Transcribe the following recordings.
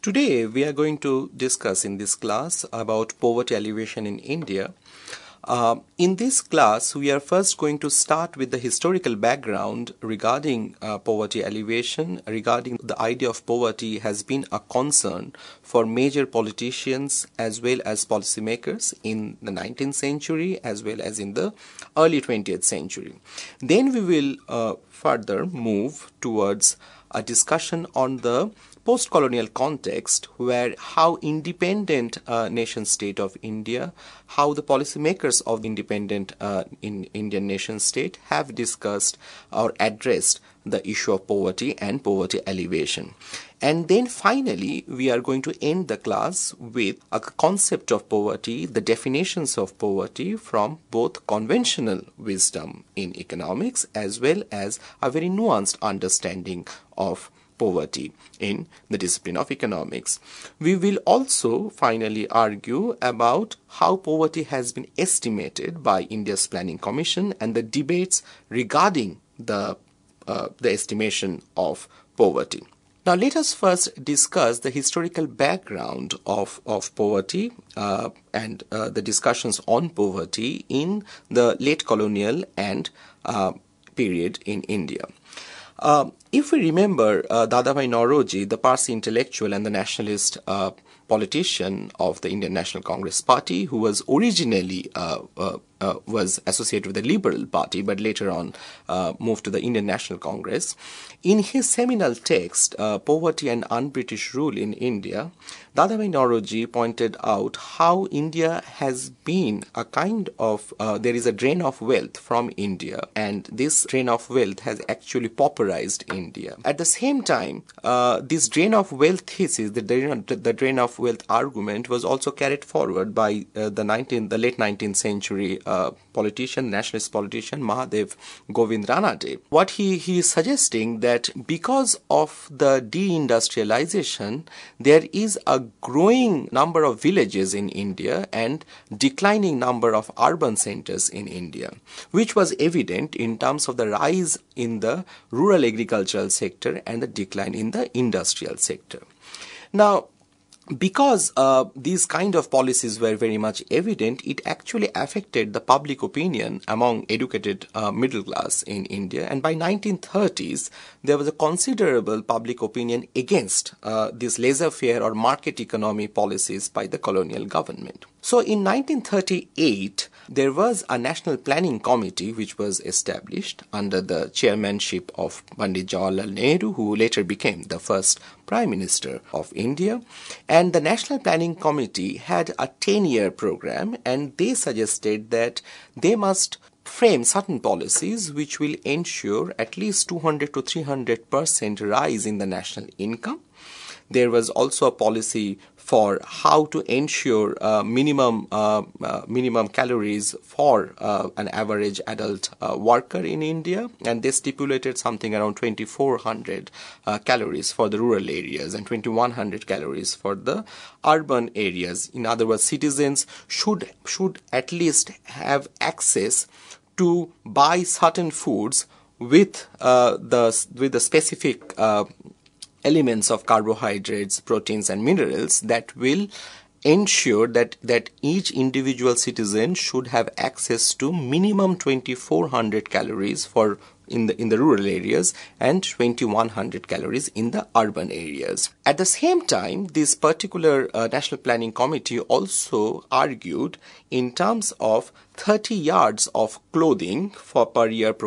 Today we are going to discuss in this class about poverty alleviation in India. In this class we are first going to start with the historical background regarding poverty alleviation. Regarding the idea of poverty has been a concern for major politicians as well as policymakers in the 19th century as well as in the early 20th century. Then we will further move towards a discussion on the post-colonial context, where how independent nation state of India, how the policymakers of the independent Indian nation state have discussed or addressed the issue of poverty and poverty alleviation. And then finally, we are going to end the class with a concept of poverty, the definitions of poverty from both conventional wisdom in economics as well as a very nuanced understanding of poverty in the discipline of economics. We will also finally argue about how poverty has been estimated by India's Planning Commission and the debates regarding the estimation of poverty. Now let us first discuss the historical background of poverty and the discussions on poverty in the late colonial and period in India. If we remember Dadabhai Naoroji, the Parsi intellectual and the nationalist politician of the Indian National Congress Party, who was originally was associated with the Liberal Party but later on moved to the Indian National Congress. In his seminal text, Poverty and Un-British Rule in India, Dadabhai Naoroji pointed out how India has been a kind of, there is a drain of wealth from India, and this drain of wealth has actually pauperized India. At the same time, this drain of wealth thesis, the drain of wealth argument, was also carried forward by the late 19th century politician, nationalist politician Mahadev Govind Ranade. What he is suggesting that because of the deindustrialization, there is a growing number of villages in India and declining number of urban centers in India, which was evident in terms of the rise in the rural agricultural sector and the decline in the industrial sector. Now, because these kind of policies were very much evident, it actually affected the public opinion among educated middle class in India, and by 1930s there was a considerable public opinion against these laissez-faire or market economy policies by the colonial government. So in 1938 there was a National Planning Committee which was established under the chairmanship of Pandit Jawaharlal Nehru, who later became the first Prime Minister of India. And the National Planning Committee had a 10-year program, and they suggested that they must frame certain policies which will ensure at least 200 to 300% rise in the national income. There was also a policy for how to ensure minimum calories for an average adult worker in India, and they stipulated something around 2400 calories for the rural areas and 2100 calories for the urban areas. In other words, citizens should at least have access to buy certain foods with the specific elements of carbohydrates, proteins and minerals that will ensure that each individual citizen should have access to minimum 2400 calories for in the rural areas and 2100 calories in the urban areas. At the same time, this particular National Planning Committee also argued in terms of 30 yards of clothing for per year per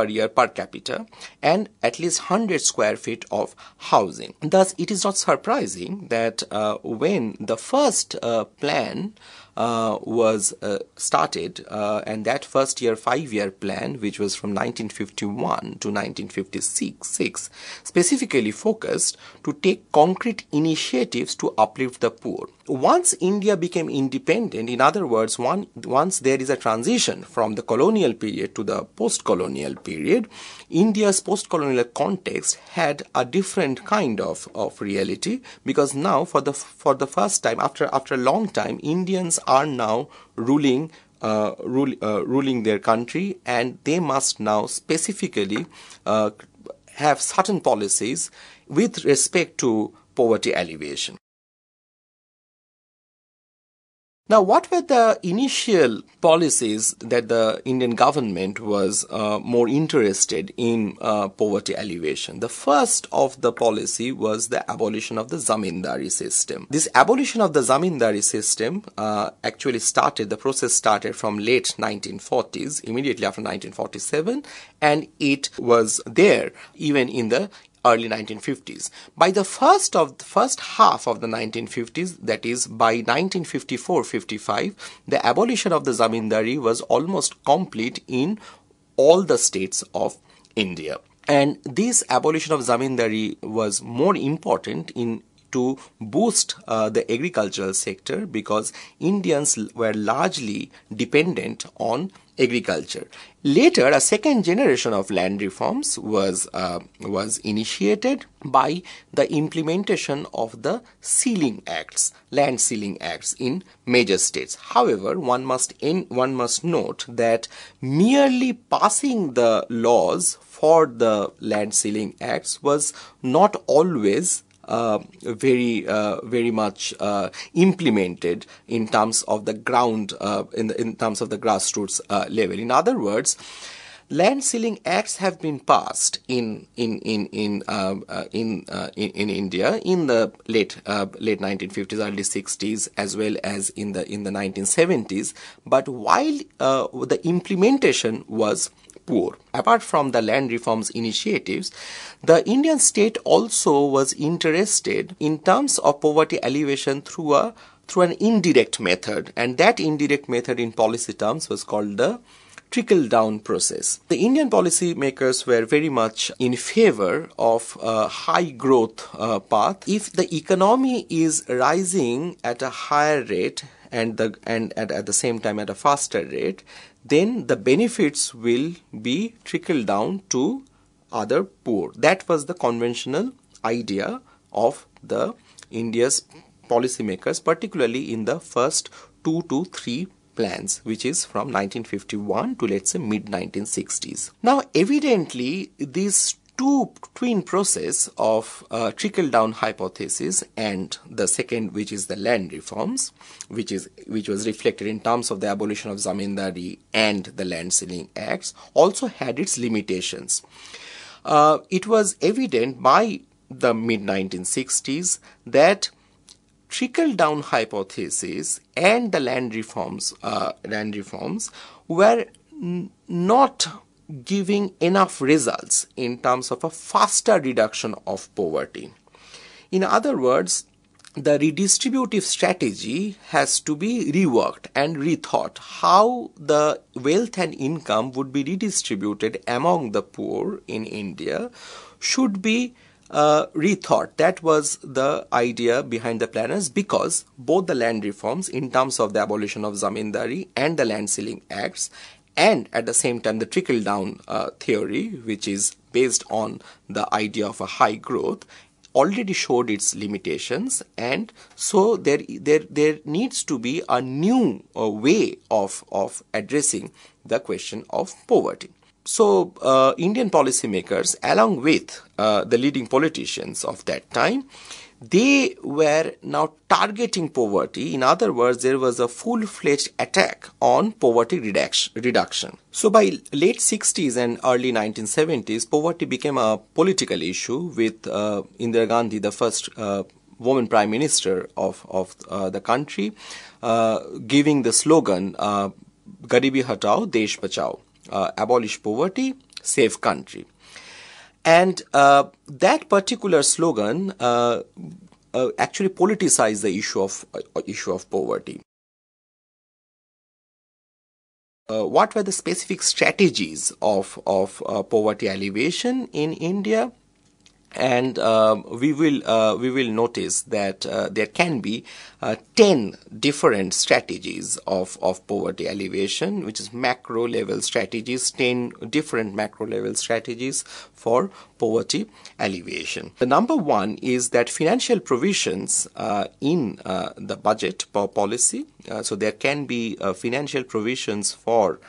year per capita and at least 100 square feet of housing. Thus, it is not surprising that when the first plan was started, and that first year 5-year plan, which was from 1951 to 1956, specifically focused to take concrete initiatives to uplift the poor. Once India became independent, in other words, once there is a transition from the colonial period to the post-colonial period, India's post-colonial context had a different kind of reality, because now for the first time after a long time, Indians are now ruling their country, and they must now specifically have certain policies with respect to poverty alleviation. Now, what were the initial policies that the Indian government was more interested in poverty alleviation? The first of the policy was the abolition of the zamindari system. This abolition of the zamindari system the process started from late 1940s, immediately after 1947, and it was there even in the early 1950s. By the first half of the 1950s, that is by 1954-55, the abolition of the zamindari was almost complete in all the states of India. And this abolition of zamindari was more important to boost the agricultural sector, because Indians were largely dependent on agriculture. Later, a second generation of land reforms was initiated by the implementation of the land ceiling acts in major states. However, one must note that merely passing the laws for the land ceiling acts was not always very much implemented in terms of the ground, in terms of the grassroots level. In other words, land ceiling acts have been passed in India in the late 1950s, early 60s, as well as in the 1970s. But while the implementation was poor. Apart from the land reforms initiatives, the Indian state also was interested in terms of poverty alleviation through an indirect method, and that indirect method in policy terms was called the trickle-down process. The Indian policy makers were very much in favor of a high growth path. If the economy is rising at a higher rate and at the same time at a faster rate, then the benefits will be trickled down to other poor. That was the conventional idea of the India's policymakers, particularly in the first 2 to 3 plans, which is from 1951 to, let's say, mid-1960s. Now, evidently, these two twin process of trickle-down hypothesis and the second, which is the land reforms, which was reflected in terms of the abolition of zamindari and the land ceiling acts, also had its limitations. It was evident by the mid-1960s that trickle-down hypothesis and the land reforms were not giving enough results in terms of a faster reduction of poverty. In other words, the redistributive strategy has to be reworked and rethought. How the wealth and income would be redistributed among the poor in India should be rethought. That was the idea behind the planners, because both the land reforms in terms of the abolition of zamindari and the land ceiling acts, and at the same time the trickle-down theory, which is based on the idea of a high growth, already showed its limitations, and so there needs to be a new way of addressing the question of poverty. So Indian policymakers, along with the leading politicians of that time, they were now targeting poverty. In other words, there was a full-fledged attack on poverty reduction. So by late 60s and early 1970s, poverty became a political issue, with Indira Gandhi, the first woman prime minister of the country, giving the slogan "Garibi Hatao, Desh Bachao," abolish poverty, save country. And that particular slogan actually politicized the issue of poverty. What were the specific strategies of poverty alleviation in India? And we will notice that there can be 10 different strategies of poverty alleviation, which is macro level strategies, 10 different macro level strategies for poverty alleviation. The number one is that financial provisions in the budget policy. So there can be financial provisions for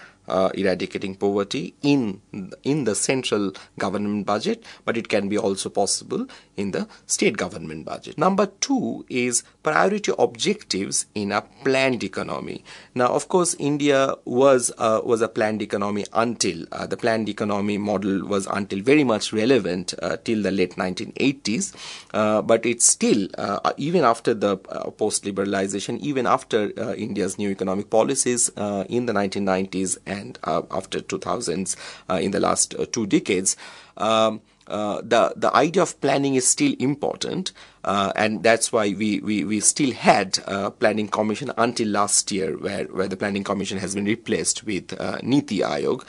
eradicating poverty in the central government budget, but it can be also possible in the state government budget. Number 2 is priority objectives in a planned economy. Now, of course, India was a planned economy until the planned economy model was until very much relevant till the late 1980s, but it's still even after the post-liberalization, even after India's new economic policies in the 1990s and after 2000s, in the last 2 decades, the idea of planning is still important, and that's why we still had planning commission until last year, where the planning commission has been replaced with Niti Aayog,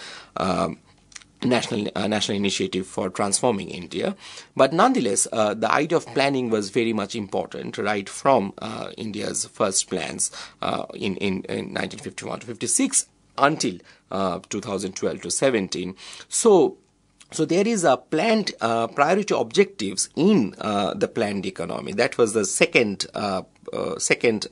national initiative for transforming India. But nonetheless, the idea of planning was very much important right from India's first plans in 1951 to 56 until 2012 to 17. So there is a planned priority objectives in the planned economy. That was the second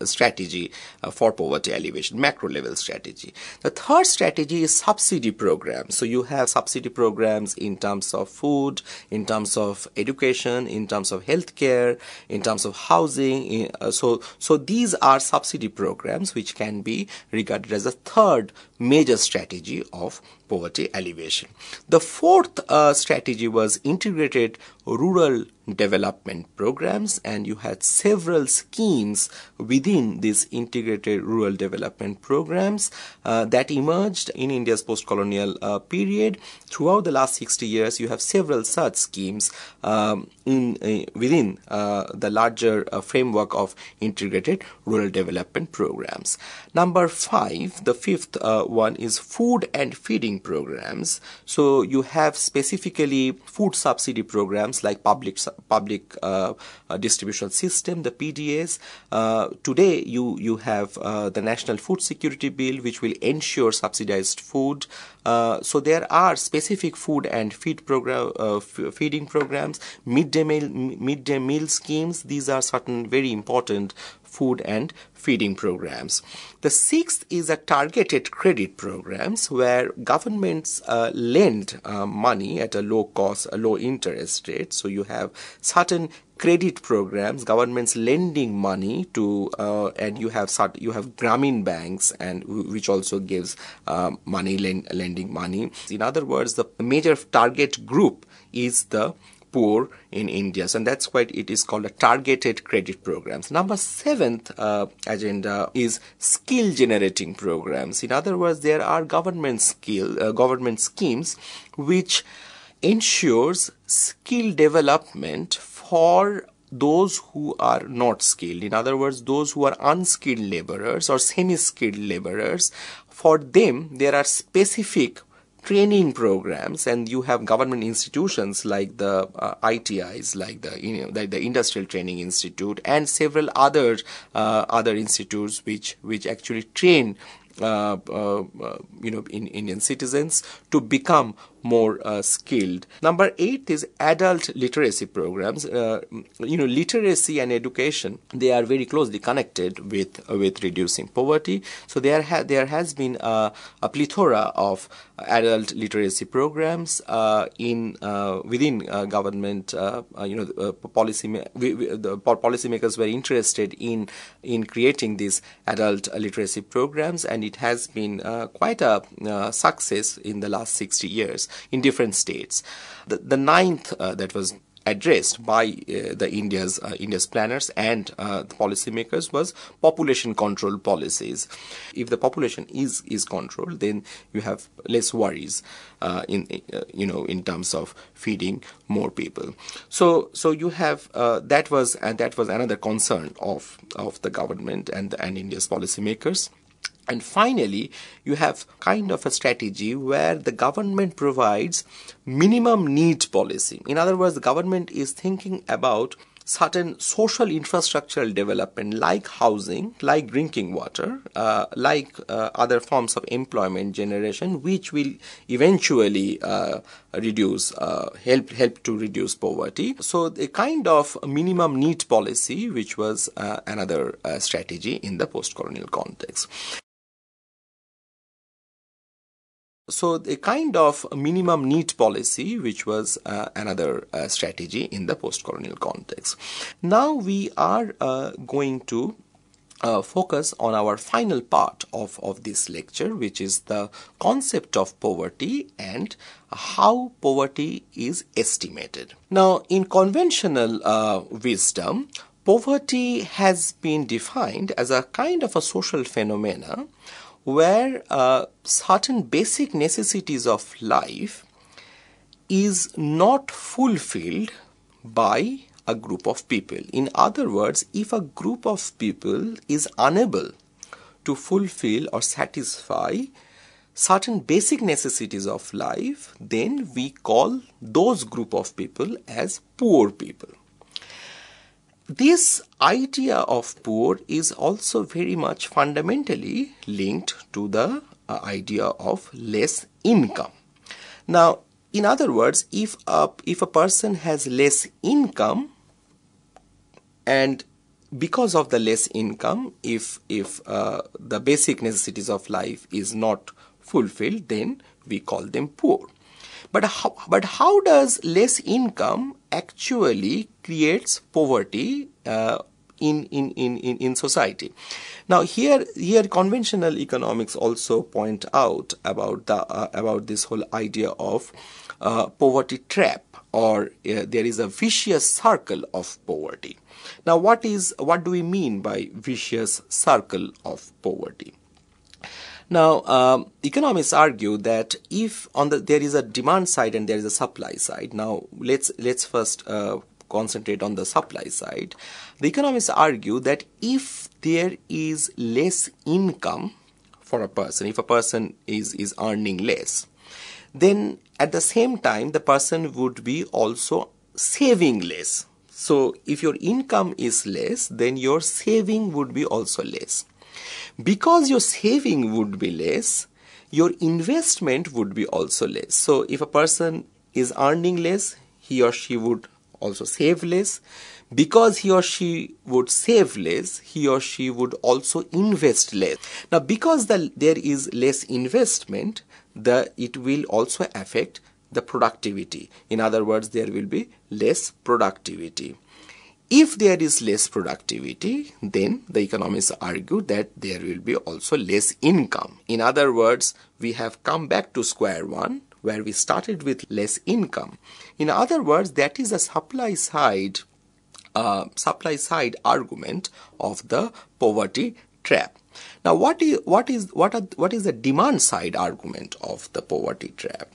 strategy for poverty alleviation, macro level strategy. The third strategy is subsidy programs. So you have subsidy programs in terms of food, in terms of education, in terms of healthcare, in terms of housing. So these are subsidy programs which can be regarded as a third major strategy of poverty alleviation. The fourth strategy was integrated rural development programs, and you had several schemes within these integrated rural development programs that emerged in India's post-colonial period. Throughout the last 60 years, you have several such schemes within the larger framework of integrated rural development programs. Number 5, the fifth one is food and feeding programs. So you have specifically food subsidy programs like public distribution system, the PDAs. Today you have the National Food Security Bill, which will ensure subsidized food. So there are specific food and feeding programs, midday meal schemes. These are certain very important food and feeding programs. The sixth is a targeted credit programs where governments lend money at a low cost, a low interest rate. So you have certain credit programs, governments lending money to, and you have Grameen banks, and which also gives lending money. In other words, the major target group is the poor in India, and that's why it is called a targeted credit programs. Number 7th agenda is skill generating programs. In other words, there are government schemes which ensures skill development for those who are not skilled. In other words, those who are unskilled laborers or semi-skilled laborers, for them there are specific training programs, and you have government institutions like the ITIs, like the Industrial Training Institute, and several other institutes which actually train Indian citizens to become more skilled. Number 8 is adult literacy programs. Literacy and education, they are very closely connected with reducing poverty. So there has been a plethora of adult literacy programs within government. The policymakers were interested in creating these adult literacy programs, and it has been quite a success in the last 60 years in different states. The ninth that was addressed by India's planners and the policymakers was population control policies. If the population is controlled, then you have less worries in terms of feeding more people. So you have that was another concern of the government and India's policymakers. And finally, you have kind of a strategy where the government provides minimum need policy. In other words, the government is thinking about certain social infrastructural development like housing, like drinking water, like other forms of employment generation, which will eventually help to reduce poverty. So a kind of minimum need policy, which was another strategy in the post-colonial context. So a kind of minimum need policy, which was another strategy in the post-colonial context. Now we are going to focus on our final part of this lecture, which is the concept of poverty and how poverty is estimated. Now, in conventional wisdom, poverty has been defined as a kind of a social phenomena where certain basic necessities of life is not fulfilled by a group of people. In other words, if a group of people is unable to fulfill or satisfy certain basic necessities of life, then we call those group of people as poor people. This idea of poor is also very much fundamentally linked to the idea of less income. Now, in other words, if a person has less income, and because of the less income, if the basic necessities of life is not fulfilled, then we call them poor. But how does less income actually creates poverty in society? Now here conventional economics also point out about this whole idea of poverty trap, or there is a vicious circle of poverty. Now what do we mean by vicious circle of poverty? Now, economists argue that if there is a demand side and there is a supply side. Now, let's first concentrate on the supply side. The economists argue that if there is less income for a person, if a person is earning less, then at the same time the person would be also saving less. So, if your income is less, then your saving would be also less. Because your saving would be less, your investment would be also less. So if a person is earning less, he or she would also save less. Because he or she would save less, he or she would also invest less. Now, because there is less investment, it will also affect the productivity. In other words, there will be less productivity. If there is less productivity, then the economists argue that there will be also less income. In other words, we have come back to square one, where we started with less income. In other words, that is a supply side argument of the poverty trap. Now, what is the demand side argument of the poverty trap?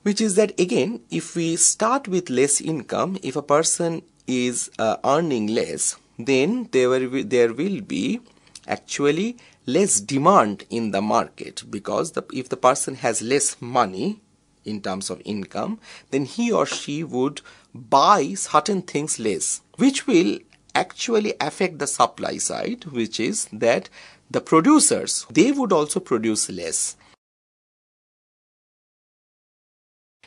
Which is that, again, if we start with less income, if a person is earning less, then there will be actually less demand in the market, because if the person has less money in terms of income, then he or she would buy certain things less, which will actually affect the supply side, which is that the producers, they would also produce less.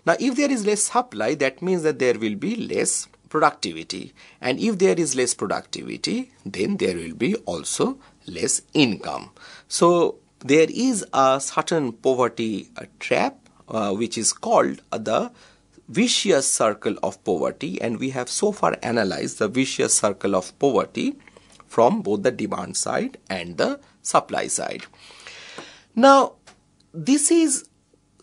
Now, if there is less supply, that means that there will be less productivity, and if there is less productivity, then there will be also less income. So there is a certain poverty trap which is called the vicious circle of poverty, and we have so far analyzed the vicious circle of poverty from both the demand side and the supply side. Now, this is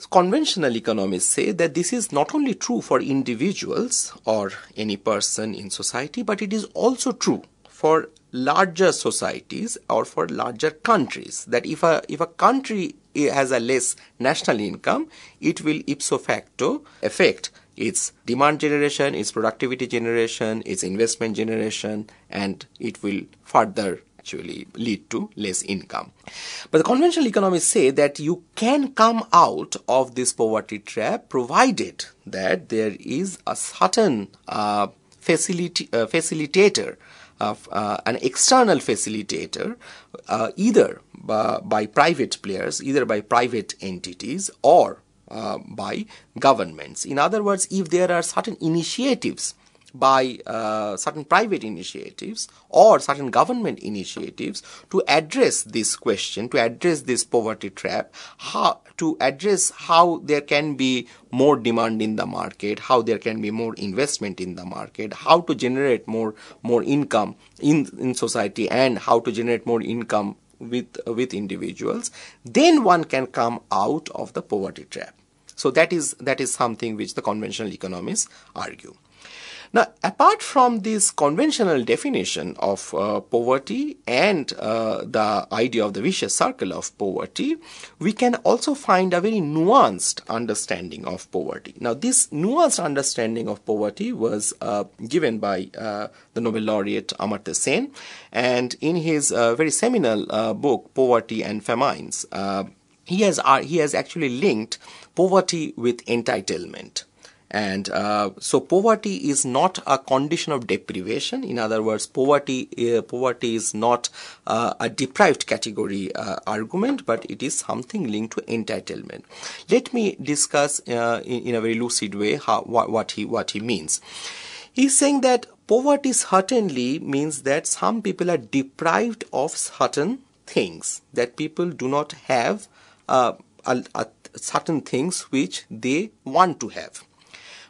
conventional economists say that this is not only true for individuals or any person in society, but it is also true for larger societies or for larger countries, that if a country has a less national income, it will ipso facto affect its demand generation, its productivity generation, its investment generation, and it will further actually lead to less income. But the conventional economists say that you can come out of this poverty trap provided that there is a certain facilitator, an external facilitator, either by private players, either by private entities, or by governments. In other words, if there are certain initiatives by certain private initiatives or certain government initiatives to address this question, to address this poverty trap, to address how there can be more demand in the market, how there can be more investment in the market, how to generate more income in society, and how to generate more income with individuals, then one can come out of the poverty trap. So that is something which the conventional economists argue. Now, apart from this conventional definition of poverty and the idea of the vicious circle of poverty, we can also find a very nuanced understanding of poverty. Now, this nuanced understanding of poverty was given by the Nobel laureate Amartya Sen, and in his very seminal book, Poverty and Famines, he has actually linked poverty with entitlement. And so poverty is not a condition of deprivation. In other words, poverty is not a deprived category argument, but it is something linked to entitlement. Let me discuss in a very lucid way what he means. He's saying that poverty certainly means that some people are deprived of certain things, that people do not have certain things which they want to have.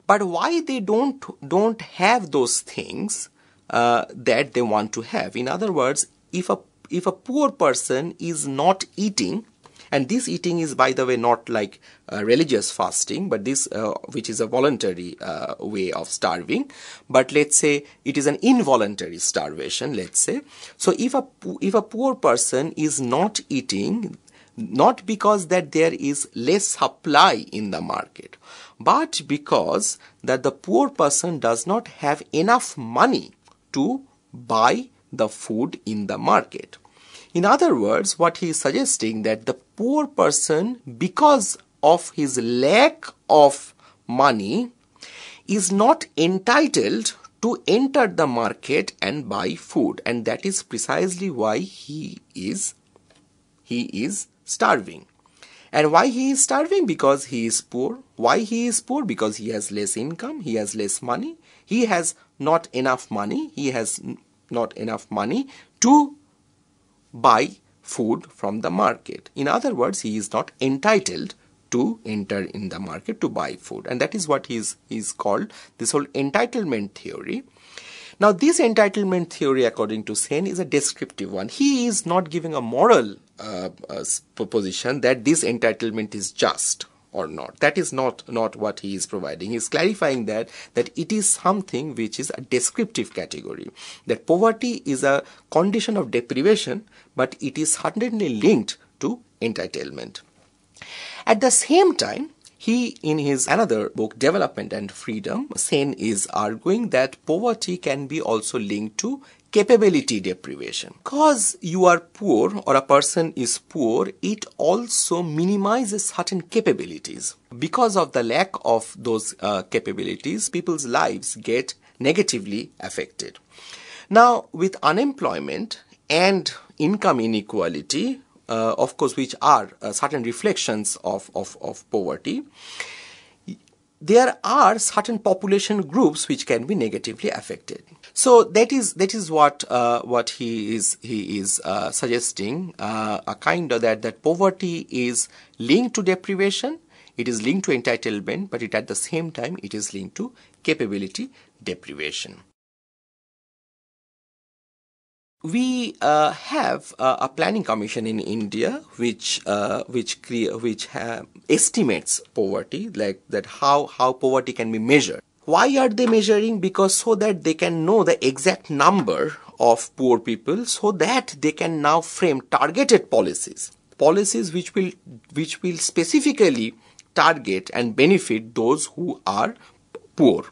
But why they don't have those things that they want to have? In other words, if a poor person is not eating, and this eating is, by the way, not like religious fasting, but this which is a voluntary way of starving, but let's say it is an involuntary starvation, let's say. So if a poor person is not eating, not because that there is less supply in the market, but because that the poor person does not have enough money to buy the food in the market. In other words, what he is suggesting, that the poor person, because of his lack of money, is not entitled to enter the market and buy food, and that is precisely why he is starving. And why he is starving? Because he is poor. Why he is poor? Because he has less income, he has less money, he has not enough money, he has not enough money to buy food from the market. In other words, he is not entitled to enter in the market to buy food. And that is what is called this whole entitlement theory. Now, this entitlement theory, according to Sen, is a descriptive one. He is not giving a moral proposition that this entitlement is just or not. That is not what he is providing. He is clarifying that it is something which is a descriptive category. That poverty is a condition of deprivation, but it is certainly linked to entitlement. At the same time, he, in his another book, Development and Freedom, Sen is arguing that poverty can be also linked to capability deprivation. Because you are poor or a person is poor, it also minimizes certain capabilities. Because of the lack of those capabilities, people's lives get negatively affected. Now, with unemployment and income inequality, of course, which are certain reflections of poverty, there are certain population groups which can be negatively affected. So that is what he is suggesting, a kind of that poverty is linked to deprivation, it is linked to entitlement, but at the same time it is linked to capability deprivation. We have a planning commission in India which estimates poverty, like that how poverty can be measured. Why are they measuring? Because so that they can know the exact number of poor people, so that they can now frame targeted policies which will specifically target and benefit those who are poor.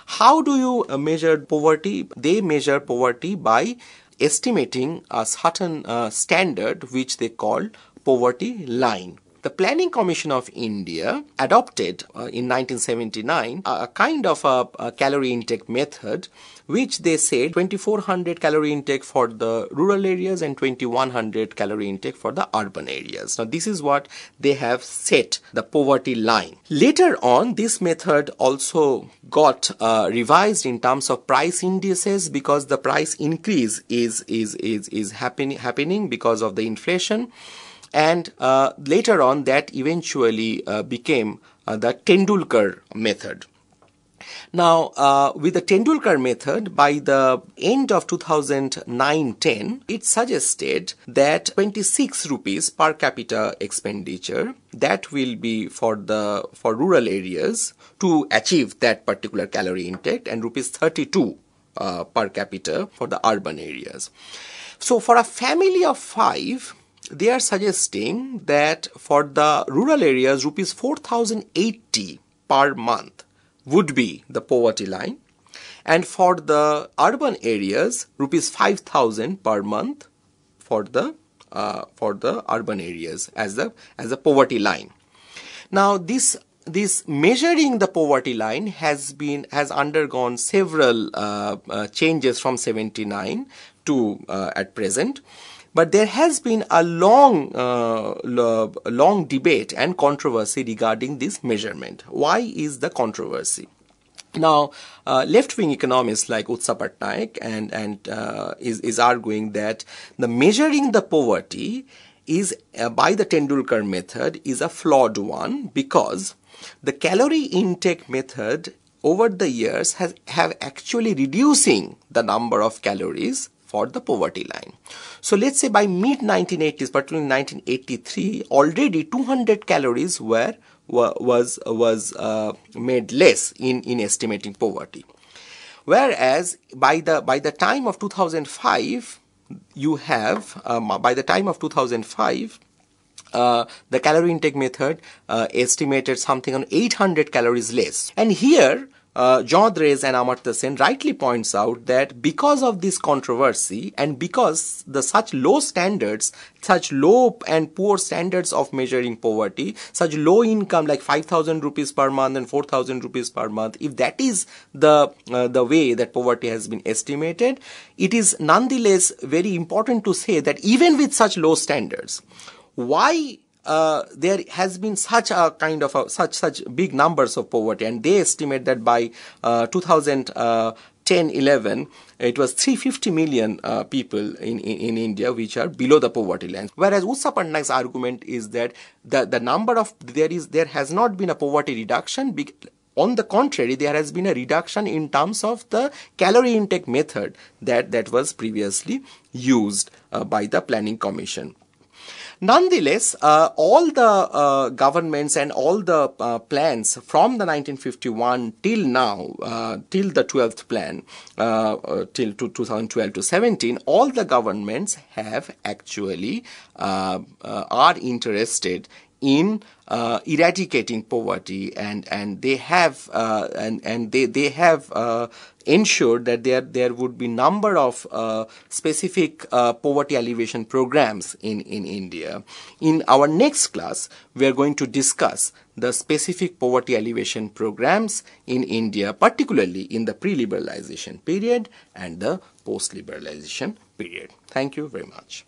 How do you measure poverty? They measure poverty by estimating a certain standard which they call poverty line. The Planning Commission of India adopted in 1979 a kind of a calorie intake method which they said 2400 calorie intake for the rural areas and 2100 calorie intake for the urban areas. Now this is what they have set the poverty line. Later on, this method also got revised in terms of price indices, because the price increase is happening because of the inflation, and later on that eventually became the Tendulkar method. Now, with the Tendulkar method, by the end of 2009-10, it suggested that 26 rupees per capita expenditure, that will be for rural areas to achieve that particular calorie intake, and rupees 32 per capita for the urban areas. So for a family of 5, they are suggesting that for the rural areas, rupees 4080 per month would be the poverty line, and for the urban areas, rupees 5000 per month for the urban areas as a poverty line. Now this measuring the poverty line has undergone several changes from 79 to at present. But there has been a long debate and controversy regarding this measurement. Why is the controversy? Now, left-wing economists like Utsa Patnaik is arguing that the measuring the poverty is by the Tendulkar method is a flawed one, because the calorie intake method over the years have actually reducing the number of calories for the poverty line. So let's say by mid 1980s, particularly 1983, already 200 calories was made less in estimating poverty. Whereas by the time of 2005, you have by the time of 2005. The calorie intake method estimated something on 800 calories less. And here, Jean Drèze and Amartya Sen rightly points out that because of this controversy, and because such low standards, such low and poor standards of measuring poverty, such low income like 5000 rupees per month and 4000 rupees per month, if that is the way that poverty has been estimated, it is nonetheless very important to say that even with such low standards, why there has been such a kind of such big numbers of poverty, and they estimate that by 2010-11 it was 350 million people in India which are below the poverty line. Whereas Utsa Patnaik's argument is that the number of there has not been a poverty reduction. On the contrary, there has been a reduction in terms of the calorie intake method that was previously used by the Planning Commission. Nonetheless, all the governments and all the plans from the 1951 till now, till the 12th plan, till 2012 to 17, all the governments have actually are interested in eradicating poverty, and they have they have ensured that there would be number of specific poverty alleviation programs in India. In our next class, we are going to discuss the specific poverty alleviation programs in India, particularly in the pre-liberalization period and the post-liberalization period. Thank you very much.